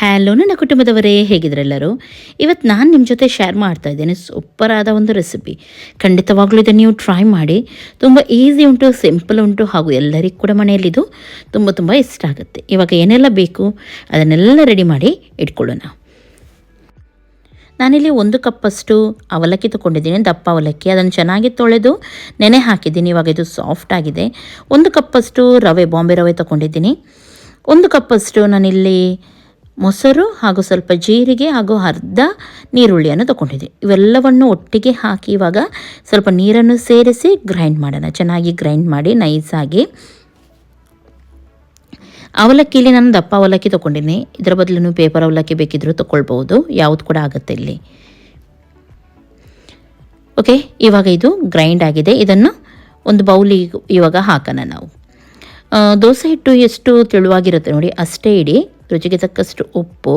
Hello ನನ್ನ ಕುಟುಂಬದವರೇ, ಹೇಗಿದ್ರೆಲ್ಲರೂ? ಇವತ್ತು ನಾನು ನಿಮ್ಮ ಜೊತೆ ಶೇರ್ ಮಾಡ್ತಾ ಇದ್ದೇನೆ ಸೂಪರಾದ ಒಂದು ರೆಸಿಪಿ. ಖಂಡಿತವಾಗ್ಲೂ ಇದನ್ನು ನೀವು ಟ್ರೈ ಮಾಡಿ. ತುಂಬ ಈಸಿ ಉಂಟು, ಸಿಂಪಲ್ ಉಂಟು, ಹಾಗೂ ಎಲ್ಲರಿಗೂ ಕೂಡ ಮನೆಯಲ್ಲಿದು ತುಂಬ ಇಷ್ಟ ಆಗುತ್ತೆ. ಇವಾಗ ಏನೆಲ್ಲ ಬೇಕು ಅದನ್ನೆಲ್ಲ ರೆಡಿ ಮಾಡಿ ಇಟ್ಕೊಳ್ಳೋಣ. ನಾನಿಲ್ಲಿ 1 ಕಪ್ಪಷ್ಟು ಅವಲಕ್ಕಿ ತೊಗೊಂಡಿದ್ದೀನಿ, ದಪ್ಪ ಅವಲಕ್ಕಿ. ಅದನ್ನು ಚೆನ್ನಾಗಿ ತೊಳೆದು ನೆನೆ ಹಾಕಿದ್ದೀನಿ. ಇವಾಗ ಇದು ಸಾಫ್ಟ್ ಆಗಿದೆ. 1 ಕಪ್ಪಷ್ಟು ರವೆ, ಬಾಂಬೆ ರವೆ ತೊಗೊಂಡಿದ್ದೀನಿ. 1 ಕಪ್ಪಷ್ಟು ನಾನಿಲ್ಲಿ ಮೊಸರು ಹಾಗೂ ಸ್ವಲ್ಪ ಜೀರಿಗೆ ಹಾಗೂ ಅರ್ಧ ನೀರುಳ್ಳಿಯನ್ನು ತೊಗೊಂಡಿದ್ದೀನಿ. ಇವೆಲ್ಲವನ್ನು ಒಟ್ಟಿಗೆ ಹಾಕಿ ಇವಾಗ ಸ್ವಲ್ಪ ನೀರನ್ನು ಸೇರಿಸಿ ಗ್ರೈಂಡ್ ಮಾಡೋಣ. ಚೆನ್ನಾಗಿ ಗ್ರೈಂಡ್ ಮಾಡಿ ನೈಸಾಗಿ. ಅವಲಕ್ಕಿಲಿ ನಾನು ದಪ್ಪ ಅವಲಕ್ಕಿ ತೊಗೊಂಡಿನಿ. ಇದರ ಬದಲು ನೀವು ಪೇಪರ್ ಅವಲಕ್ಕಿ ಬೇಕಿದ್ರೂ ತೊಗೊಳ್ಬೋದು, ಯಾವುದು ಕೂಡ ಆಗುತ್ತೆ ಇಲ್ಲಿ. ಓಕೆ, ಇವಾಗ ಇದು ಗ್ರೈಂಡ್ ಆಗಿದೆ. ಇದನ್ನು ಒಂದು ಬೌಲಿಗೆ ಇವಾಗ ಹಾಕೋಣ ನಾವು. ದೋಸೆ ಹಿಟ್ಟು ಎಷ್ಟು ತೆಳುವಾಗಿರುತ್ತೆ ನೋಡಿ ಅಷ್ಟೇ ಇಡಿ. ರುಚಿಗೆ ತಕ್ಕಷ್ಟು ಉಪ್ಪು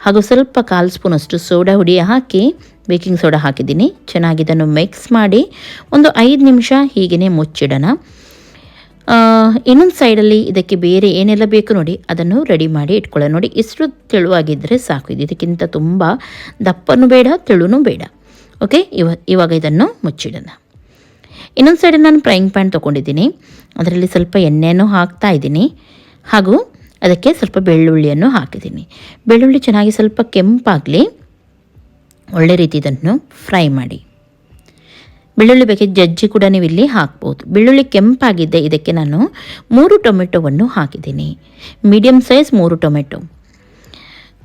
ಹಾಗೂ ಸ್ವಲ್ಪ 1/4 ಸ್ಪೂನಷ್ಟು ಸೋಡಾ ಹುಡಿ ಹಾಕಿ, ಬೇಕಿಂಗ್ ಸೋಡಾ ಹಾಕಿದ್ದೀನಿ. ಚೆನ್ನಾಗಿ ಇದನ್ನು ಮಿಕ್ಸ್ ಮಾಡಿ ಒಂದು 5 ನಿಮಿಷ ಹೀಗೇ ಮುಚ್ಚಿಡೋಣ. ಇನ್ನೊಂದು ಸೈಡಲ್ಲಿ ಇದಕ್ಕೆ ಬೇರೆ ಏನೆಲ್ಲ ಬೇಕು ನೋಡಿ ಅದನ್ನು ರೆಡಿ ಮಾಡಿ ಇಟ್ಕೊಳ್ಳೋಣ. ನೋಡಿ ಇಷ್ಟು ತೆಳುವಾಗಿದ್ದರೆ ಸಾಕು. ಇದಕ್ಕಿಂತ ತುಂಬ ದಪ್ಪನೂ ಬೇಡ, ತೆಳುನೂ ಬೇಡ. ಓಕೆ, ಇವಾಗ ಇದನ್ನು ಮುಚ್ಚಿಡೋಣ. ಇನ್ನೊಂದು ಸೈಡಲ್ಲಿ ನಾನು ಫ್ರೈಯಿಂಗ್ ಪ್ಯಾನ್ ತೊಗೊಂಡಿದ್ದೀನಿ. ಅದರಲ್ಲಿ ಸ್ವಲ್ಪ ಎಣ್ಣೆಯನ್ನು ಹಾಕ್ತಾ ಇದ್ದೀನಿ ಹಾಗೂ ಅದಕ್ಕೆ ಸ್ವಲ್ಪ ಬೆಳ್ಳುಳ್ಳಿಯನ್ನು ಹಾಕಿದ್ದೀನಿ. ಬೆಳ್ಳುಳ್ಳಿ ಚೆನ್ನಾಗಿ ಸ್ವಲ್ಪ ಕೆಂಪಾಗಲಿ, ಒಳ್ಳೆ ರೀತಿ ಇದನ್ನು ಫ್ರೈ ಮಾಡಿ. ಬೆಳ್ಳುಳ್ಳಿ ಬೇಕಿದ್ದ ಜಜ್ಜಿ ಕೂಡ ನೀವು ಇಲ್ಲಿ ಹಾಕ್ಬೋದು. ಬೆಳ್ಳುಳ್ಳಿ ಕೆಂಪಾಗಿದ್ದೆ. ಇದಕ್ಕೆ ನಾನು 3 ಟೊಮೆಟೊವನ್ನು ಹಾಕಿದ್ದೀನಿ, ಮೀಡಿಯಮ್ ಸೈಜ್ 3 ಟೊಮೆಟೊ.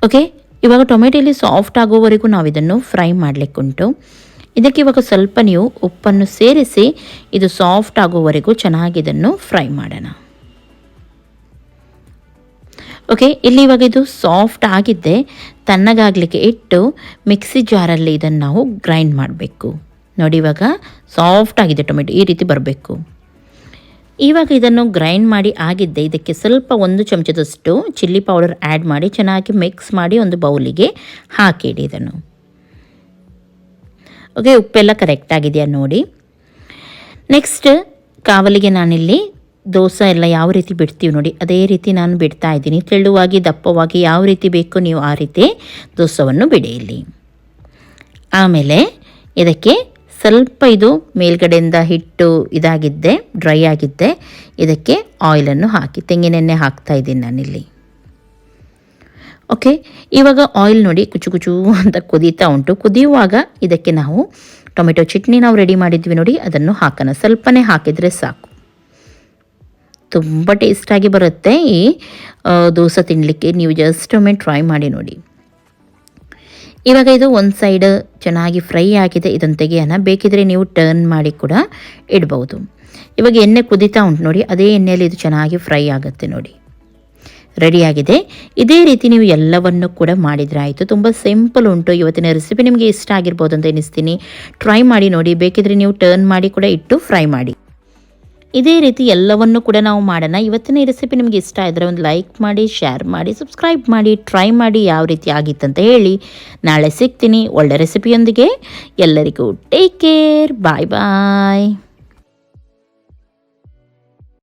ಓಕೆ, ಇವಾಗ ಟೊಮೆಟೊ ಇಲ್ಲಿ ಸಾಫ್ಟ್ ಆಗೋವರೆಗೂ ನಾವು ಇದನ್ನು ಫ್ರೈ ಮಾಡಲಿಕ್ಕುಂಟು. ಇದಕ್ಕೆ ಇವಾಗ ಸ್ವಲ್ಪ ನೀವು ಉಪ್ಪನ್ನು ಸೇರಿಸಿ ಇದು ಸಾಫ್ಟ್ ಆಗೋವರೆಗೂ ಚೆನ್ನಾಗಿ ಇದನ್ನು ಫ್ರೈ ಮಾಡೋಣ. ಓಕೆ, ಇಲ್ಲಿ ಇವಾಗ ಇದು ಸಾಫ್ಟ್ ಆಗಿದ್ದೆ. ತಣ್ಣಗಾಗಲಿಕ್ಕೆ ಇಟ್ಟು ಮಿಕ್ಸಿ ಜಾರಲ್ಲಿ ಇದನ್ನು ನಾವು ಗ್ರೈಂಡ್ ಮಾಡಬೇಕು. ನೋಡಿ ಇವಾಗ ಸಾಫ್ಟ್ ಆಗಿದೆ ಟೊಮೆಟೊ, ಈ ರೀತಿ ಬರಬೇಕು. ಇವಾಗ ಇದನ್ನು ಗ್ರೈಂಡ್ ಮಾಡಿ ಆಗಿದ್ದೆ. ಇದಕ್ಕೆ ಸ್ವಲ್ಪ 1 ಚಮಚದಷ್ಟು ಚಿಲ್ಲಿ ಪೌಡರ್ ಆ್ಯಡ್ ಮಾಡಿ ಚೆನ್ನಾಗಿ ಮಿಕ್ಸ್ ಮಾಡಿ ಒಂದು ಬೌಲಿಗೆ ಹಾಕಿಡಿ ಇದನ್ನು. ಓಕೆ, ಉಪ್ಪೆಲ್ಲ ಕರೆಕ್ಟಾಗಿದೆಯಾ ನೋಡಿ. ನೆಕ್ಸ್ಟ್ ಕಾವಲಿಗೆ ನಾನಿಲ್ಲಿ ದೋಸೆ ಎಲ್ಲ ಯಾವ ರೀತಿ ಬಿಡ್ತೀವಿ ನೋಡಿ ಅದೇ ರೀತಿ ನಾನು ಬಿಡ್ತಾ ಇದ್ದೀನಿ. ತೆಳುವಾಗಿ ದಪ್ಪವಾಗಿ ಯಾವ ರೀತಿ ಬೇಕು ನೀವು ಆ ರೀತಿ ದೋಸೆಯನ್ನು ಬಿಡಿ ಇಲ್ಲಿ. ಆಮೇಲೆ ಇದಕ್ಕೆ ಸ್ವಲ್ಪ ಇದು ಮೇಲ್ಗಡೆಯಿಂದ ಹಿಟ್ಟು ಇದಾಗಿದ್ದೆ, ಡ್ರೈ ಆಗಿದ್ದೆ. ಇದಕ್ಕೆ ಆಯಿಲನ್ನು ಹಾಕಿ, ತೆಂಗಿನೆಣ್ಣೆ ಹಾಕ್ತಾ ಇದ್ದೀನಿ ನಾನಿಲ್ಲಿ. ಓಕೆ, ಇವಾಗ ಆಯಿಲ್ ನೋಡಿ ಕುಚು ಅಂತ ಕುದೀತಾ ಉಂಟು. ಕುದಿಯುವಾಗ ಇದಕ್ಕೆ ನಾವು ಟೊಮೆಟೊ ಚಟ್ನಿ ನಾವು ರೆಡಿ ಮಾಡಿದ್ವಿ ನೋಡಿ ಅದನ್ನು ಹಾಕೋಣ. ಸ್ವಲ್ಪನೇ ಹಾಕಿದರೆ ಸಾಕು, ತುಂಬ ಟೇಸ್ಟಾಗಿ ಬರುತ್ತೆ ಈ ದೋಸೆ ತಿನ್ನಲಿಕ್ಕೆ. ನೀವು ಜಸ್ಟ್ ಒಮ್ಮೆ ಟ್ರೈ ಮಾಡಿ ನೋಡಿ. ಇವಾಗ ಇದು ಒಂದು ಸೈಡ್ ಚೆನ್ನಾಗಿ ಫ್ರೈ ಆಗಿದೆ, ಇದನ್ನು ತೆಗೆಯೋಣ. ಬೇಕಿದ್ರೆ ನೀವು ಟರ್ನ್ ಮಾಡಿ ಕೂಡ ಇಡ್ಬೋದು. ಇವಾಗ ಎಣ್ಣೆ ಕುದೀತಾ ಉಂಟು ನೋಡಿ, ಅದೇ ಎಣ್ಣೆಯಲ್ಲಿ ಇದು ಚೆನ್ನಾಗಿ ಫ್ರೈ ಆಗುತ್ತೆ ನೋಡಿ. ರೆಡಿಯಾಗಿದೆ. ಇದೇ ರೀತಿ ನೀವು ಎಲ್ಲವನ್ನು ಕೂಡ ಮಾಡಿದರೆ ಆಯಿತು. ತುಂಬ ಸಿಂಪಲ್ ಉಂಟು. ಇವತ್ತಿನ ರೆಸಿಪಿ ನಿಮಗೆ ಇಷ್ಟ ಆಗಿರ್ಬೋದು ಅಂತ ಎನಿಸ್ತೀನಿ. ಟ್ರೈ ಮಾಡಿ ನೋಡಿ. ಬೇಕಿದ್ರೆ ನೀವು ಟರ್ನ್ ಮಾಡಿ ಕೂಡ ಇಟ್ಟು ಫ್ರೈ ಮಾಡಿ. ಇದೇ ರೀತಿ ಎಲ್ಲವನ್ನು ಕೂಡ ನಾವು ಮಾಡೋಣ. ಇವತ್ತಿನ ಈ ರೆಸಿಪಿ ನಿಮಗೆ ಇಷ್ಟ ಆದರೆ ಒಂದು ಲೈಕ್ ಮಾಡಿ, ಶೇರ್ ಮಾಡಿ, ಸಬ್ಸ್ಕ್ರೈಬ್ ಮಾಡಿ, ಟ್ರೈ ಮಾಡಿ ಯಾವ ರೀತಿ ಆಗಿತ್ತಂತ ಹೇಳಿ. ನಾಳೆ ಸಿಗ್ತೀನಿ ಒಳ್ಳೆ ರೆಸಿಪಿಯೊಂದಿಗೆ. ಎಲ್ಲರಿಗೂ ಟೇಕ್ ಕೇರ್, ಬಾಯ್ ಬಾಯ್.